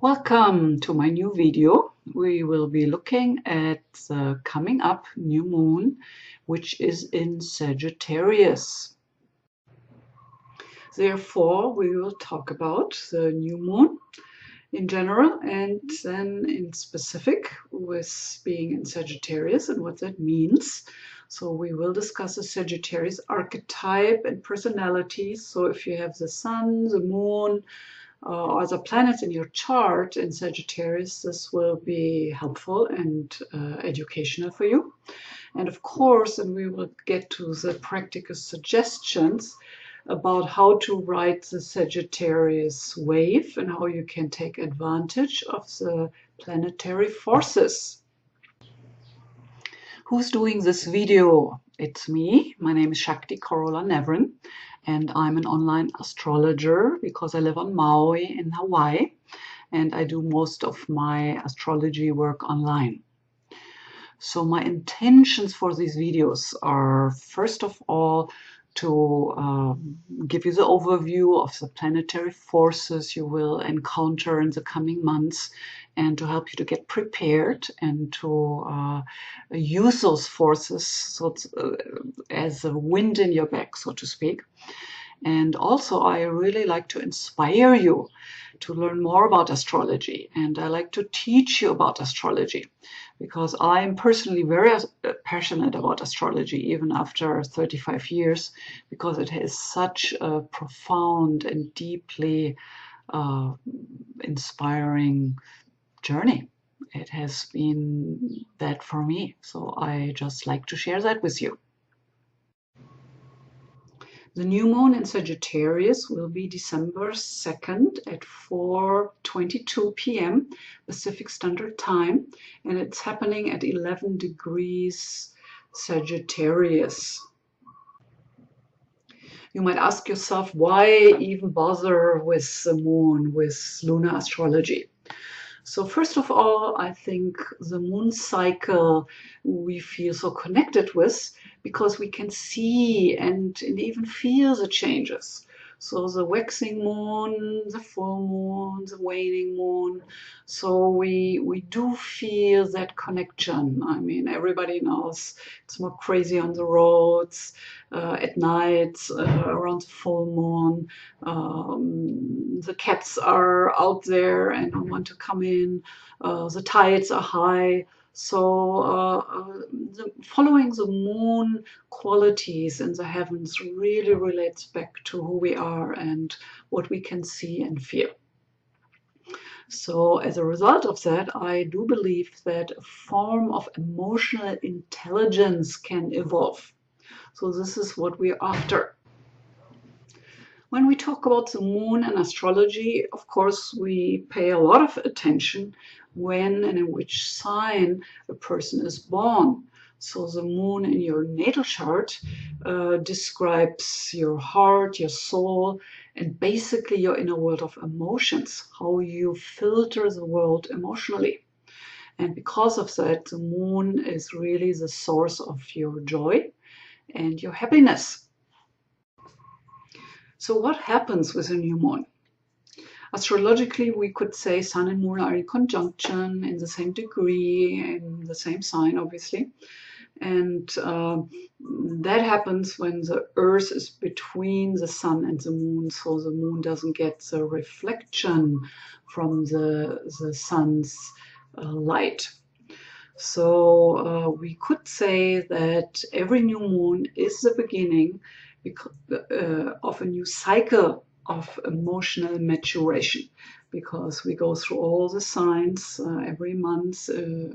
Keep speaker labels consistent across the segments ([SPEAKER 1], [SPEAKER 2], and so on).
[SPEAKER 1] Welcome to my new video. We will be looking at the coming up new moon, which is in Sagittarius. Therefore, we will talk about the new moon in general and then in specific with being in Sagittarius and what that means. So we will discuss the Sagittarius archetype and personalities. So if you have the sun, the moon, or the planets in your chart in Sagittarius, this will be helpful and educational for you. And of course, then we will get to the practical suggestions about how to ride the Sagittarius wave and how you can take advantage of the planetary forces. Who's doing this video? It's me. My name is Shakti Carola Nevrin, and I'm an online astrologer because I live on Maui in Hawaii, and I do most of my astrology work online. So my intentions for these videos are, first of all, to give you the overview of the planetary forces you will encounter in the coming months and to help you to get prepared and to use those forces as a wind in your back, so to speak. And also, I really like to inspire you to learn more about astrology, and I like to teach you about astrology because I'm personally very passionate about astrology, even after 35 years, because it has such a profound and deeply inspiring journey. It has been that for me, so I just like to share that with you. The new moon in Sagittarius will be December 2nd at 4:22 p.m. Pacific Standard Time, and it's happening at 11 degrees Sagittarius. You might ask yourself, why even bother with the moon, with lunar astrology? So first of all, I think the moon cycle we feel so connected with because we can see and even feel the changes. So the waxing moon, the full moon, the waning moon. So we do feel that connection. I mean, everybody knows it's more crazy on the roads at night around the full moon. The cats are out there and don't want to come in. The tides are high. So following the moon qualities in the heavens really relates back to who we are and what we can see and feel. So as a result of that, I do believe that a form of emotional intelligence can evolve. So this is what we're after. When we talk about the moon and astrology, of course, we pay a lot of attention when and in which sign a person is born. So the moon in your natal chart describes your heart, your soul, and basically your inner world of emotions, how you filter the world emotionally. And because of that, the moon is really the source of your joy and your happiness. So what happens with a new moon? Astrologically, we could say sun and moon are in conjunction in the same degree, in the same sign, obviously. And that happens when the earth is between the sun and the moon, so the moon doesn't get the reflection from the sun's light. So we could say that every new moon is the beginning of a new cycle of emotional maturation, because we go through all the signs every month.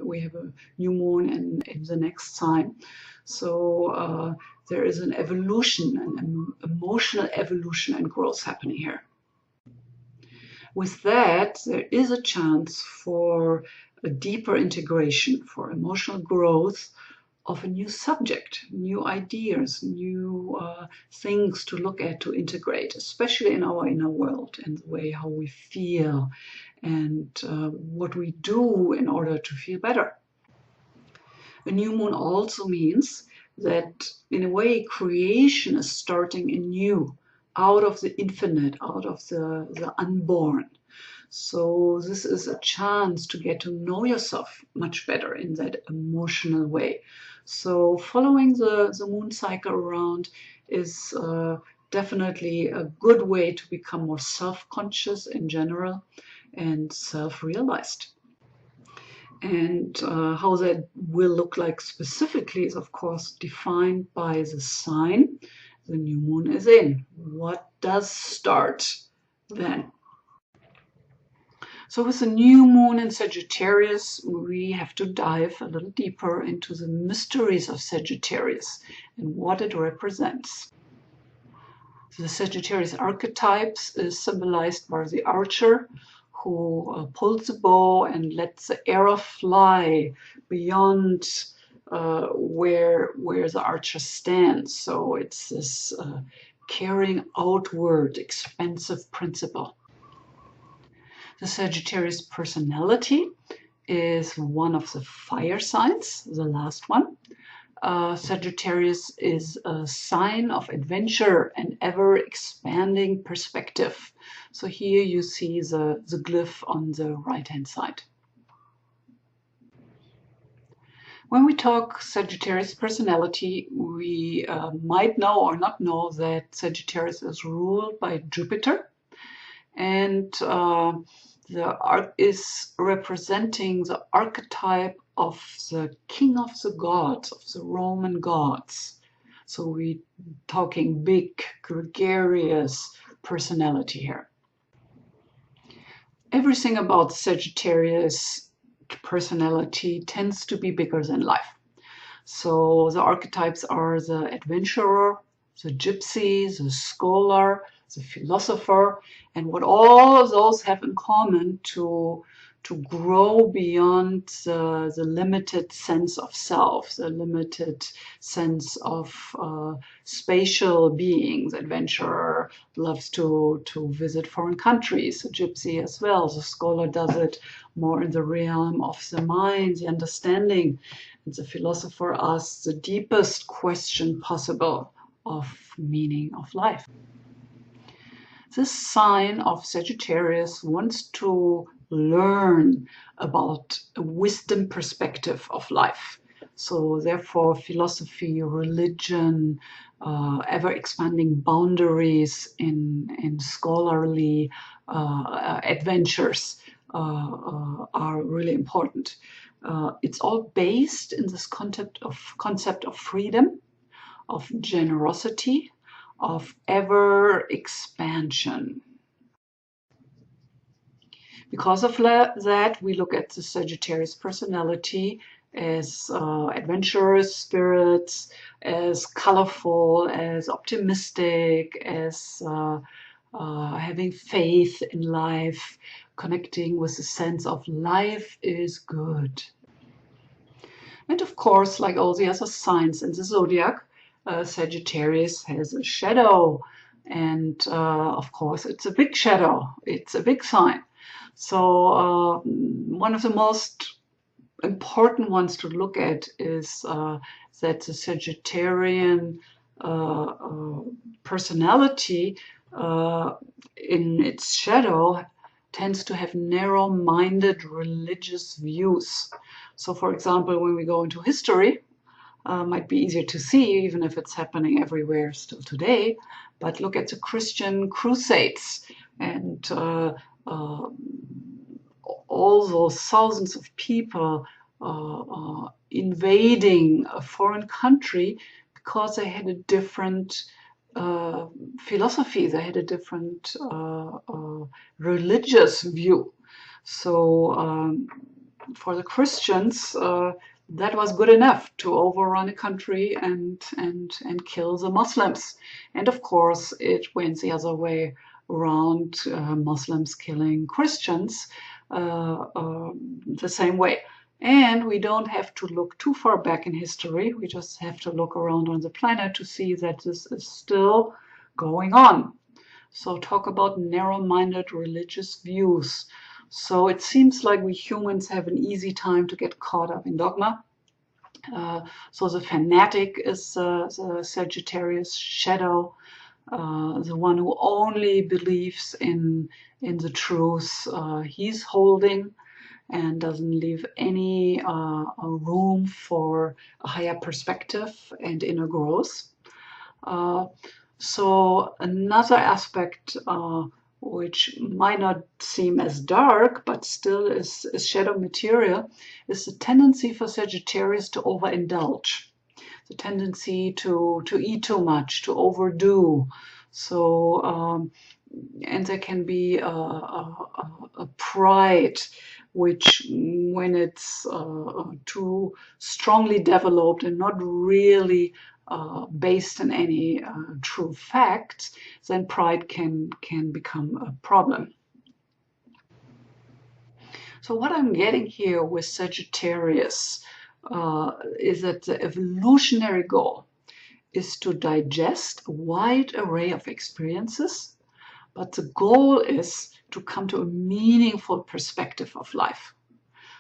[SPEAKER 1] We have a new moon in the next sign. So there is an evolution, an emotional evolution and growth happening here. With that, there is a chance for a deeper integration, for emotional growth of a new subject, new ideas, new things to look at, to integrate, especially in our inner world and the way how we feel and what we do in order to feel better. A new moon also means that, in a way, creation is starting anew, out of the infinite, out of the unborn. So this is a chance to get to know yourself much better in that emotional way. So following the moon cycle around is definitely a good way to become more self-conscious in general and self-realized. And how that will look like specifically is, of course, defined by the sign the new moon is in. What does start then? So with the new moon in Sagittarius, we have to dive a little deeper into the mysteries of Sagittarius and what it represents. The Sagittarius Archetypes is symbolized by the archer who pulls the bow and lets the arrow fly beyond where the archer stands. So it's this carrying outward, expansive principle. The Sagittarius personality is one of the fire signs, the last one. Sagittarius is a sign of adventure and ever-expanding perspective. So here you see the glyph on the right-hand side. When we talk Sagittarius personality, we might know or not know that Sagittarius is ruled by Jupiter, and the arc is representing the archetype of the king of the gods, of the Roman gods. So we're talking big, gregarious personality here. Everything about Sagittarius personality tends to be bigger than life. So the archetypes are the adventurer, the gypsy, the scholar, the philosopher, and what all of those have in common to grow beyond the limited sense of self, the limited sense of spatial beings. Adventurer loves to visit foreign countries, the gypsy as well. The scholar does it more in the realm of the mind, the understanding. And the philosopher asks the deepest question possible of meaning of life. This sign of Sagittarius wants to learn about a wisdom perspective of life. So therefore, philosophy, religion, ever-expanding boundaries in scholarly adventures are really important. It's all based in this concept of freedom, of generosity, of ever expansion. Because of that, we look at the Sagittarius personality as adventurous spirits, as colorful, as optimistic, as having faith in life, connecting with the sense of life is good. And of course, like all the other signs in the zodiac, Sagittarius has a shadow, and of course it's a big shadow, it's a big sign. So one of the most important ones to look at is that the Sagittarian personality in its shadow tends to have narrow-minded religious views. So for example, when we go into history, might be easier to see, even if it's happening everywhere still today. But look at the Christian crusades and all those thousands of people invading a foreign country because they had a different philosophy, they had a different religious view. So for the Christians, that was good enough to overrun a country and kill the Muslims. And of course, it went the other way around, Muslims killing Christians the same way. And we don't have to look too far back in history. We just have to look around on the planet to see that this is still going on. So talk about narrow-minded religious views. So it seems like we humans have an easy time to get caught up in dogma. So the fanatic is the Sagittarius shadow. the one who only believes in the truth he's holding, and doesn't leave any room for a higher perspective and inner growth. So another aspect which might not seem as dark but still is shadow material is the tendency for Sagittarius to overindulge, the tendency to eat too much, to overdo. So and there can be a pride which, when it's too strongly developed and not really based in any true facts, then pride can become a problem. So what I'm getting here with Sagittarius is that the evolutionary goal is to digest a wide array of experiences, but the goal is to come to a meaningful perspective of life.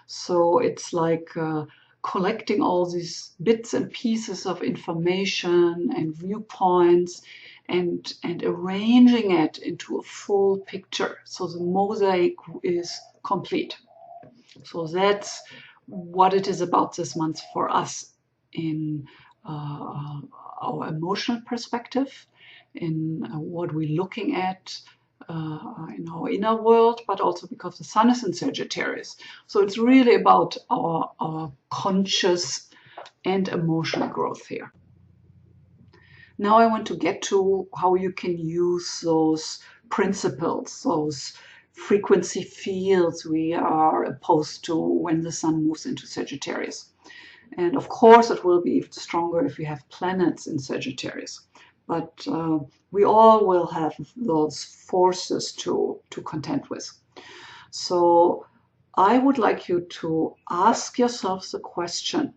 [SPEAKER 1] So it's like collecting all these bits and pieces of information and viewpoints and arranging it into a full picture, so the mosaic is complete. So that's what it is about this month for us in our emotional perspective, in what we're looking at in our inner world, but also because the sun is in Sagittarius. So it's really about our conscious and emotional growth here. Now I want to get to how you can use those principles, those frequency fields we are opposed to when the sun moves into Sagittarius. And of course, it will be even stronger if we have planets in Sagittarius. But we all will have those forces to contend with. So I would like you to ask yourself the question,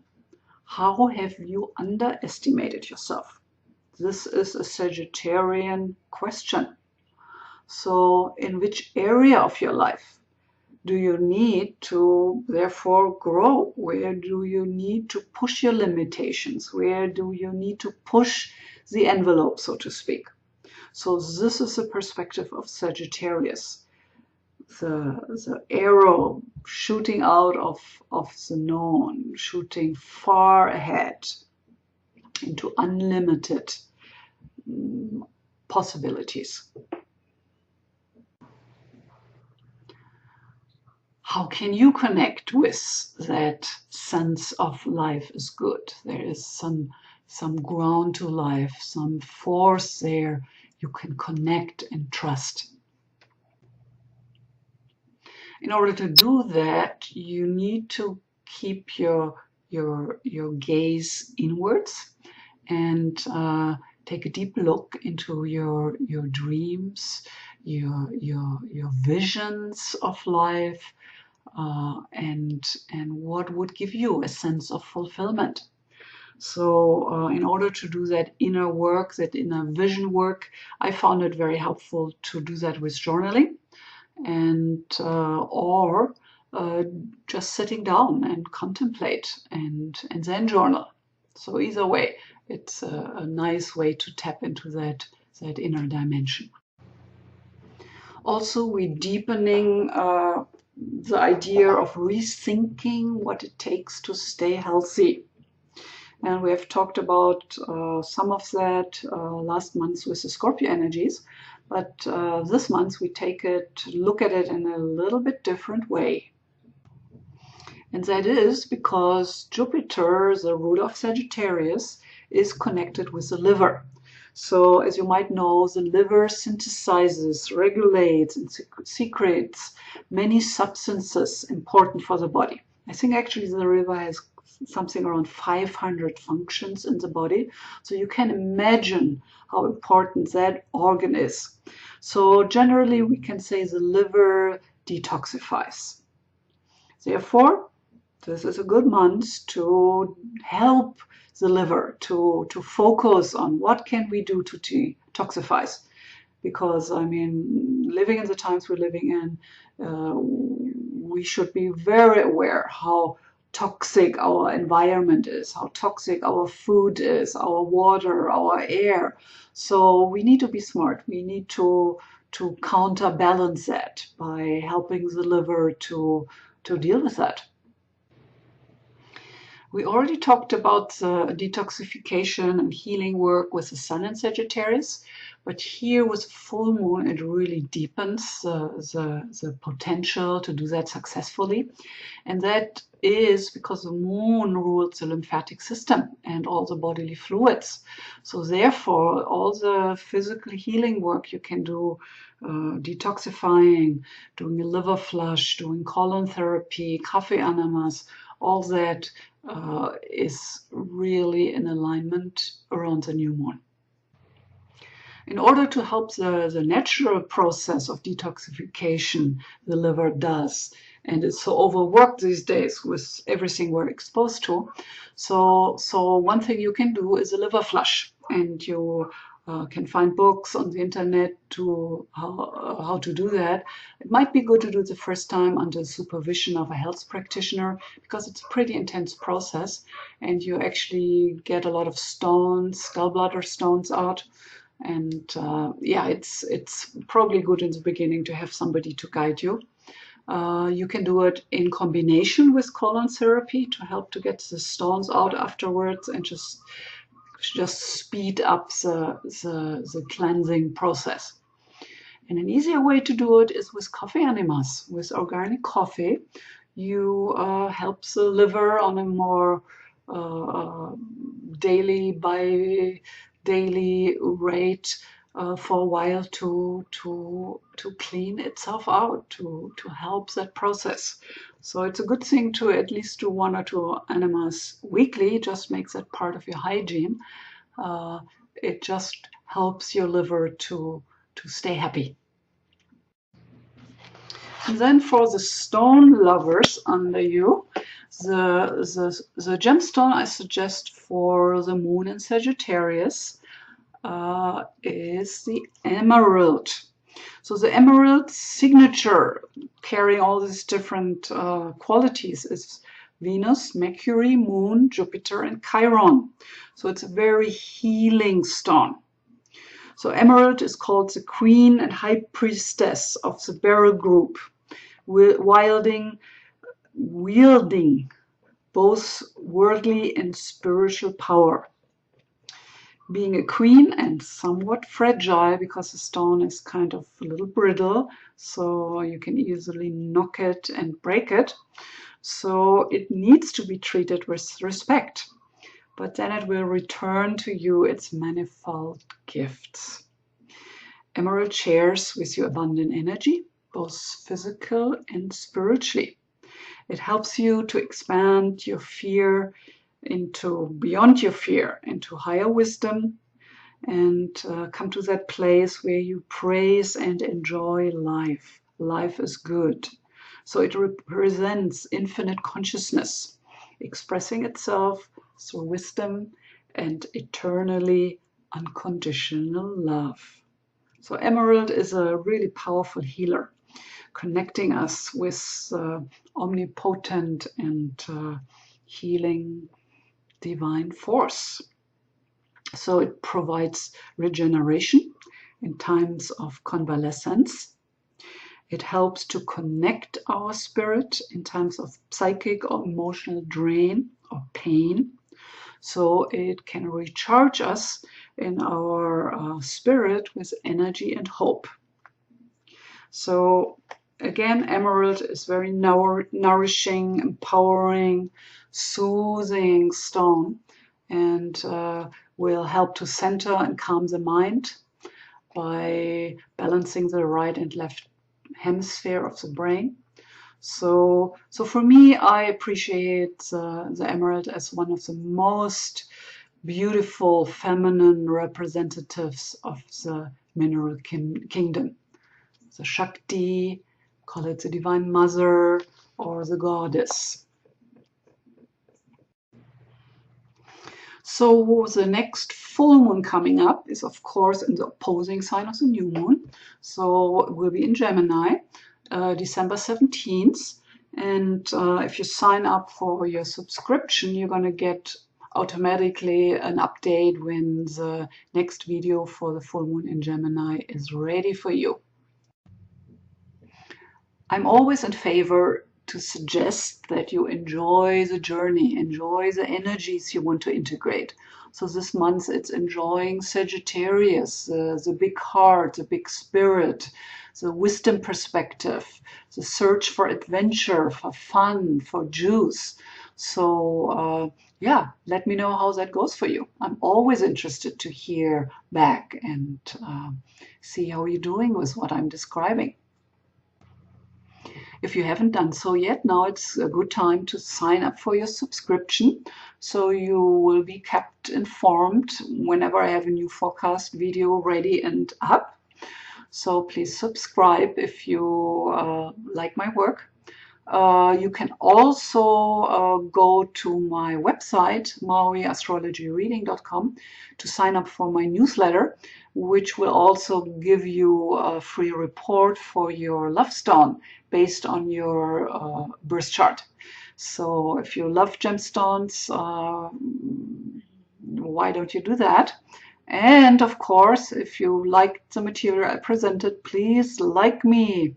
[SPEAKER 1] how have you underestimated yourself? This is a Sagittarian question. So in which area of your life do you need to therefore grow? Where do you need to push your limitations? Where do you need to push the envelope, so to speak? So this is the perspective of Sagittarius. The arrow shooting out of the known, shooting far ahead into unlimited possibilities. How can you connect with that sense of life is good? There is some ground to life, some force there you can connect and trust. In order to do that, you need to keep your gaze inwards and take a deep look into your dreams, your visions of life, and what would give you a sense of fulfillment. So in order to do that inner work, that inner vision work, I found it very helpful to do that with journaling, and or just sitting down and contemplate and then journal. So either way, it's a nice way to tap into that inner dimension. Also, we're deepening the idea of rethinking what it takes to stay healthy. And we have talked about some of that last month with the Scorpio energies. But this month we look at it in a little bit different way. And that is because Jupiter, the ruler of Sagittarius, is connected with the liver. So as you might know, the liver synthesizes, regulates, and secretes many substances important for the body. I think actually the liver has something around 500 functions in the body. So you can imagine how important that organ is. So generally we can say the liver detoxifies. Therefore, this is a good month to help the liver to focus on what can we do to detoxify. Because, I mean, living in the times we're living in, we should be very aware how toxic our environment is, how toxic our food is, our water, our air. So we need to be smart. We need to counterbalance that by helping the liver to deal with that. We already talked about the detoxification and healing work with the sun in Sagittarius, but here with full moon, it really deepens the potential to do that successfully. And that is because the moon rules the lymphatic system and all the bodily fluids. So therefore, all the physical healing work you can do, detoxifying, doing a liver flush, doing colon therapy, coffee enemas, all that is really in alignment around the new moon. In order to help the natural process of detoxification the liver does, and it's so overworked these days with everything we're exposed to, so one thing you can do is a liver flush, and you can find books on the internet to how to do that. It might be good to do it the first time under supervision of a health practitioner, because it's a pretty intense process, and you actually get a lot of stones, gallbladder stones out. And yeah, it's probably good in the beginning to have somebody to guide you. You can do it in combination with colon therapy to help to get the stones out afterwards and just speed up the cleansing process. And an easier way to do it is with coffee enemas. With organic coffee, you help the liver on a more daily rate for a while to clean itself out, to help that process. So it's a good thing to at least do 1 or 2 enemas weekly. Just makes that part of your hygiene. It just helps your liver to stay happy. And then for the stone lovers under you, the gemstone I suggest for the moon in Sagittarius is the emerald. So the emerald signature, carrying all these different qualities, is Venus, Mercury, Moon, Jupiter, and Chiron. So it's a very healing stone. So emerald is called the queen and high priestess of the beryl group, wielding both worldly and spiritual power. Being a queen and somewhat fragile, because the stone is kind of a little brittle, so you can easily knock it and break it. So it needs to be treated with respect, but then it will return to you its manifold gifts. Emerald shares with you abundant energy, both physical and spiritually. It helps you to expand your fear beyond your fear, into higher wisdom, and come to that place where you praise and enjoy life. Life is good. So it represents infinite consciousness, expressing itself through wisdom and eternally unconditional love. So emerald is a really powerful healer, connecting us with omnipotent and healing divine force. So it provides regeneration in times of convalescence. It helps to connect our spirit in times of psychic or emotional drain or pain. So it can recharge us in our spirit with energy and hope. So again, emerald is very nourishing, empowering, soothing stone, and will help to center and calm the mind by balancing the right and left hemisphere of the brain. So for me, I appreciate the emerald as one of the most beautiful feminine representatives of the mineral kingdom. The Shakti, call it the Divine Mother or the Goddess. So the next full moon coming up is, of course, in the opposing sign of the new moon. So it will be in Gemini, December 17th. And if you sign up for your subscription, you're going to get automatically an update when the next video for the full moon in Gemini is ready for you. I'm always in favor to suggest that you enjoy the journey, enjoy the energies you want to integrate. So this month it's enjoying Sagittarius, the big heart, the big spirit, the wisdom perspective, the search for adventure, for fun, for juice. So yeah, let me know how that goes for you. I'm always interested to hear back and see how you're doing with what I'm describing. If you haven't done so yet, now it's a good time to sign up for your subscription so you will be kept informed whenever I have a new forecast video ready and up. So please subscribe if you like my work. You can also go to my website, mauiastrologyreading.com, to sign up for my newsletter, which will also give you a free report for your love stone based on your birth chart. So if you love gemstones, why don't you do that? And of course, if you liked the material I presented, please like me.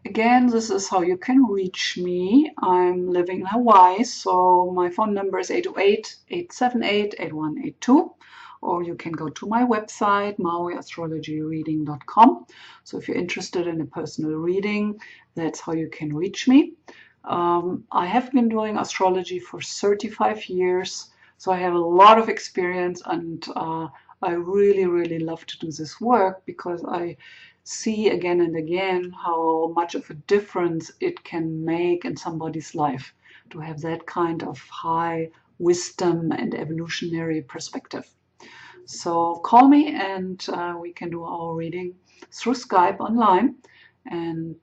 [SPEAKER 1] Again, this is how you can reach me. I'm living in Hawaii, so my phone number is 808-878-8182. Or you can go to my website, mauiastrologyreading.com. So if you're interested in a personal reading, that's how you can reach me. I have been doing astrology for 35 years, so I have a lot of experience, and I really, really love to do this work because I see again and again how much of a difference it can make in somebody's life to have that kind of high wisdom and evolutionary perspective. So call me and we can do our reading through Skype online, and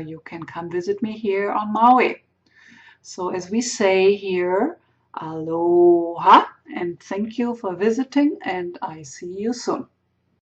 [SPEAKER 1] you can come visit me here on Maui. So as we say here, aloha, and thank you for visiting, and I see you soon.